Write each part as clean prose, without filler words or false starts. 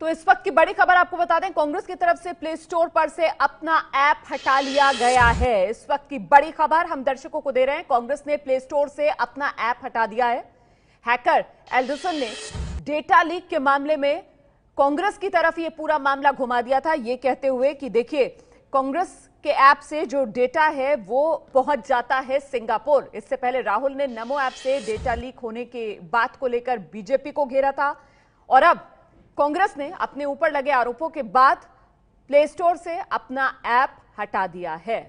तो इस वक्त की बड़ी खबर आपको बता दें, कांग्रेस की तरफ से प्ले स्टोर पर से अपना ऐप हटा लिया गया है। इस वक्त की बड़ी खबर हम दर्शकों को दे रहे हैं, कांग्रेस ने प्ले स्टोर से अपना ऐप हटा दिया है। हैकर एल्डरसन ने डेटा लीक के मामले में कांग्रेस की तरफ ये पूरा मामला घुमा दिया था, ये कहते हुए कि देखिए कांग्रेस के ऐप से जो डेटा है वो पहुंच जाता है सिंगापुर। इससे पहले राहुल ने नमो ऐप से डेटा लीक होने के बात को लेकर बीजेपी को घेरा था और अब कांग्रेस ने अपने ऊपर लगे आरोपों के बाद प्ले स्टोर से अपना ऐप हटा दिया है।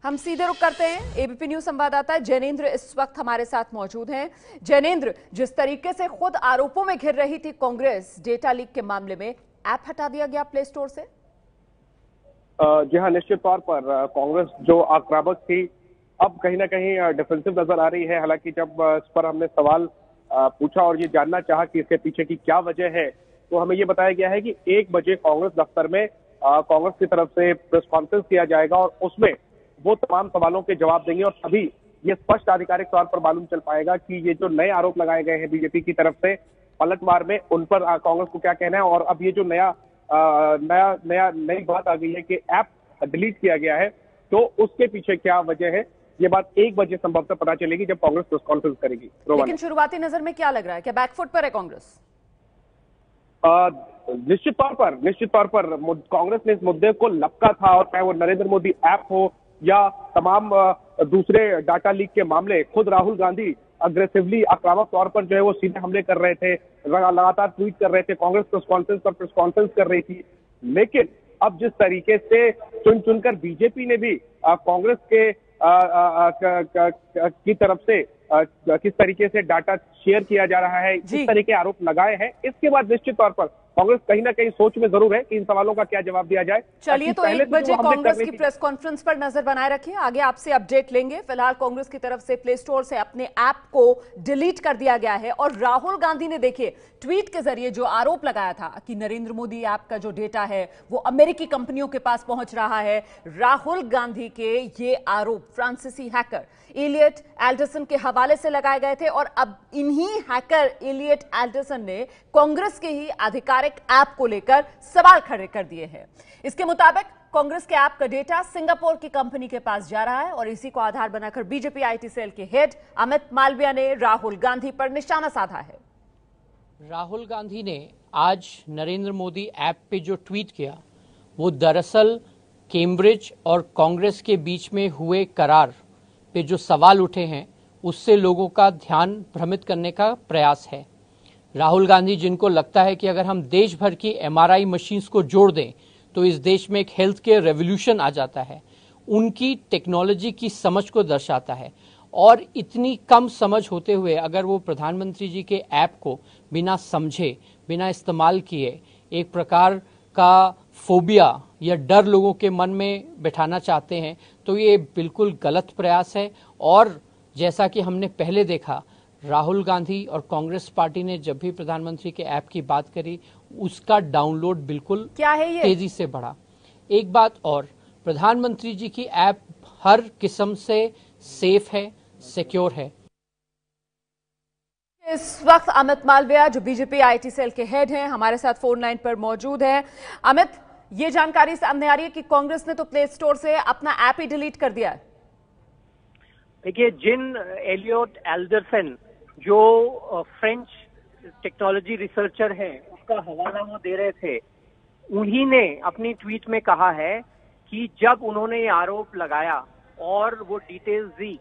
हम सीधे रुख करते हैं, एबीपी न्यूज संवाददाता जैनेंद्र इस वक्त हमारे साथ मौजूद हैं। जैनेंद्र, जिस तरीके से खुद आरोपों में घिर रही थी कांग्रेस डेटा लीक के मामले में, ऐप हटा दिया गया प्ले स्टोर से? जी हाँ, निश्चित तौर पर कांग्रेस जो आक्रामक थी अब कहीं ना कहीं डिफेंसिव नजर आ रही है। हालांकि जब इस पर हमने सवाल पूछा और ये जानना चाहा कि इसके पीछे की क्या वजह है, तो हमें ये बताया गया है कि 1 बजे कांग्रेस दफ्तर में कांग्रेस की तरफ से प्रेस कॉन्फ्रेंस किया जाएगा और उसमें वो तमाम सवालों के जवाब देंगे और तभी ये स्पष्ट आधिकारिक तौर पर मालूम चल पाएगा कि ये जो नए आरोप लगाए गए हैं बीजेपी की तरफ से पलटवार में, उन पर कांग्रेस को क्या कहना है। और अब ये जो नई बात आ गई है कि ऐप डिलीट किया गया है, तो उसके पीछे क्या वजह है, ये बात 1 बजे संभवतः पता चलेगी जब कांग्रेस प्रेस कॉन्फ्रेंस करेगी। लेकिन शुरुआती नजर में क्या लग रहा है, क्या बैकफुट पर है कांग्रेस? निश्चित तौर पर कांग्रेस ने इस मुद्दे को लपका था और चाहे वो नरेंद्र मोदी ऐप हो या तमाम दूसरे डाटा लीक के मामले, खुद राहुल गांधी अग्रेसिवली आक्रामक तौर पर जो है वो सीधे हमले कर रहे थे, लगातार ट्वीट कर रहे थे, कांग्रेस प्रेस कॉन्फ्रेंस कर रही थी। लेकिन अब जिस तरीके से चुनकर बीजेपी ने भी कांग्रेस के की तरफ से किस तरीके से डाटा शेयर किया जा रहा है, इस तरह के आरोप लगाए हैं, इसके बाद निश्चित तौर पर कांग्रेस कहीं ना कहीं सोच में जरूर है कि इन सवालों का क्या जवाब दिया जाए। चलिए, तो 1 बजे कांग्रेस की प्रेस कॉन्फ्रेंस पर नजर बनाए रखिए, आगे आपसे अपडेट लेंगे। फिलहाल कांग्रेस की तरफ से प्ले स्टोर से अपने ऐप को डिलीट कर दिया गया है और राहुल गांधी ने देखिए ट्वीट के जरिए जो आरोप लगाया था कि नरेंद्र मोदी ऐप का जो डेटा है वो अमेरिकी कंपनियों के पास पहुंच रहा है, राहुल गांधी के ये आरोप फ्रांसीसी हैकर एलियट एल्डरसन के हवाले से लगाए गए थे और अब इन्हीं हैकर एलियट एल्डरसन ने कांग्रेस के ही आधिकारिक ऐप को लेकर सवाल खड़े कर दिए हैं। इसके मुताबिक कांग्रेस के ऐप का डेटा सिंगापुर की कंपनी के पास जा रहा है और इसी को आधार बनाकर बीजेपी आईटी सेल के हेड अमित मालविया ने राहुल गांधी पर निशाना साधा है। राहुल गांधी ने आज नरेंद्र मोदी ऐप पे जो ट्वीट किया वो दरअसल कैम्ब्रिज और कांग्रेस के बीच में हुए करार पे जो सवाल उठे हैं उससे लोगों का ध्यान भ्रमित करने का प्रयास है। राहुल गांधी, जिनको लगता है कि अगर हम देश भर की एमआरआई मशीन्स को जोड़ दें तो इस देश में एक हेल्थ केयर रेवोल्यूशन आ जाता है, उनकी टेक्नोलॉजी की समझ को दर्शाता है। और इतनी कम समझ होते हुए अगर वो प्रधानमंत्री जी के ऐप को बिना समझे, बिना इस्तेमाल किए एक प्रकार का फोबिया या डर लोगों के मन में बैठाना चाहते हैं, तो ये बिल्कुल गलत प्रयास है। और जैसा कि हमने पहले देखा, राहुल गांधी और कांग्रेस पार्टी ने जब भी प्रधानमंत्री के ऐप की बात करी उसका डाउनलोड बिल्कुल तेजी से बढ़ा। एक बात और, प्रधानमंत्री जी की ऐप हर किस्म से सेफ है, सिक्योर है। इस वक्त अमित मालविया जो बीजेपी आईटी सेल के हेड हैं हमारे साथ फोन लाइन पर मौजूद हैं। अमित, ये जानकारी सामने आ रही है कि कांग्रेस ने तो प्ले स्टोर से अपना ऐप ही डिलीट कर दिया है। देखिए, जिन एलियट एल्डरसन जो फ्रेंच टेक्नोलॉजी रिसर्चर हैं उसका हवाला वो दे रहे थे, उन्हीं ने अपनी ट्वीट में कहा है कि जब उन्होंने ये आरोप लगाया और वो डिटेल्स दी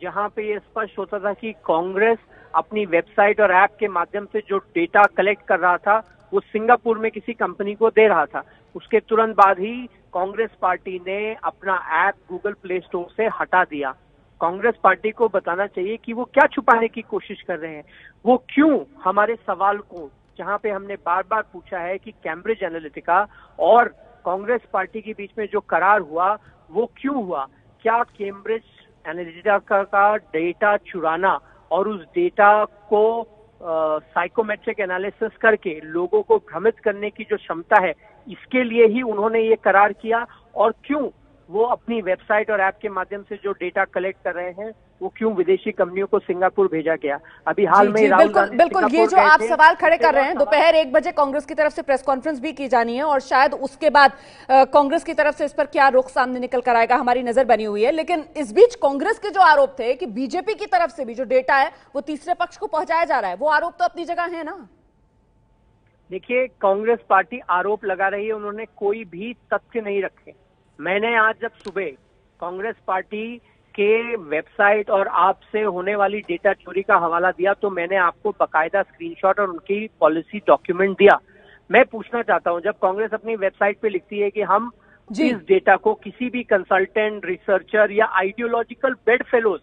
जहां पे ये स्पष्ट होता था कि कांग्रेस अपनी वेबसाइट और ऐप के माध्यम से जो डेटा कलेक्ट कर रहा था वो सिंगापुर में किसी कंपनी को दे रहा था, उसके तुरंत बाद ही कांग्रेस पार्टी ने अपना ऐप गूगल प्ले स्टोर से हटा दिया। कांग्रेस पार्टी को बताना चाहिए कि वो क्या छुपाने की कोशिश कर रहे हैं, वो क्यों हमारे सवाल को, जहां पे हमने बार बार पूछा है कि कैम्ब्रिज एनालिटिका और कांग्रेस पार्टी के बीच में जो करार हुआ वो क्यों हुआ, क्या कैम्ब्रिज एनालिटिका का डेटा चुराना और उस डेटा को साइकोमेट्रिक एनालिसिस करके लोगों को भ्रमित करने की जो क्षमता है, इसके लिए ही उन्होंने ये करार किया, और क्यों वो अपनी वेबसाइट और ऐप के माध्यम से जो डेटा कलेक्ट कर रहे हैं वो क्यों विदेशी कंपनियों को सिंगापुर भेजा गया। अभी हाल में राहुल गांधी बिल्कुल ये जो आप सवाल खड़े कर रहे हैं, दोपहर 1 बजे कांग्रेस की तरफ से प्रेस कॉन्फ्रेंस भी की जानी है और शायद उसके बाद कांग्रेस की तरफ से इस पर क्या रुख सामने निकल कर आएगा, हमारी नजर बनी हुई है। लेकिन इस बीच कांग्रेस के जो आरोप थे कि बीजेपी की तरफ से भी जो डेटा है वो तीसरे पक्ष को पहुंचाया जा रहा है, वो आरोप तो अपनी जगह है ना। देखिए, कांग्रेस पार्टी आरोप लगा रही है, उन्होंने कोई भी तथ्य नहीं रखे। मैंने आज जब सुबह कांग्रेस पार्टी के वेबसाइट और ऐप से होने वाली डेटा चोरी का हवाला दिया तो मैंने आपको बकायदा स्क्रीनशॉट और उनकी पॉलिसी डॉक्यूमेंट दिया। मैं पूछना चाहता हूं, जब कांग्रेस अपनी वेबसाइट पे लिखती है कि हम इस डेटा को किसी भी कंसल्टेंट, रिसर्चर या आइडियोलॉजिकल बेड फेलोज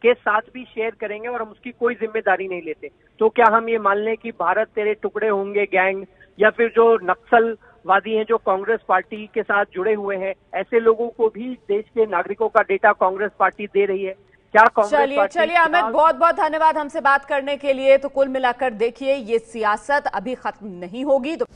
के साथ भी शेयर करेंगे और हम उसकी कोई जिम्मेदारी नहीं लेते, तो क्या हम ये मान लें कि भारत तेरे टुकड़े होंगे गैंग या फिर जो नक्सलवादी हैं जो कांग्रेस पार्टी के साथ जुड़े हुए हैं, ऐसे लोगों को भी देश के नागरिकों का डेटा कांग्रेस पार्टी दे रही है? क्या कांग्रेस चलिए अमित, बहुत बहुत धन्यवाद हमसे बात करने के लिए। तो कुल मिलाकर देखिए, ये सियासत अभी खत्म नहीं होगी। तो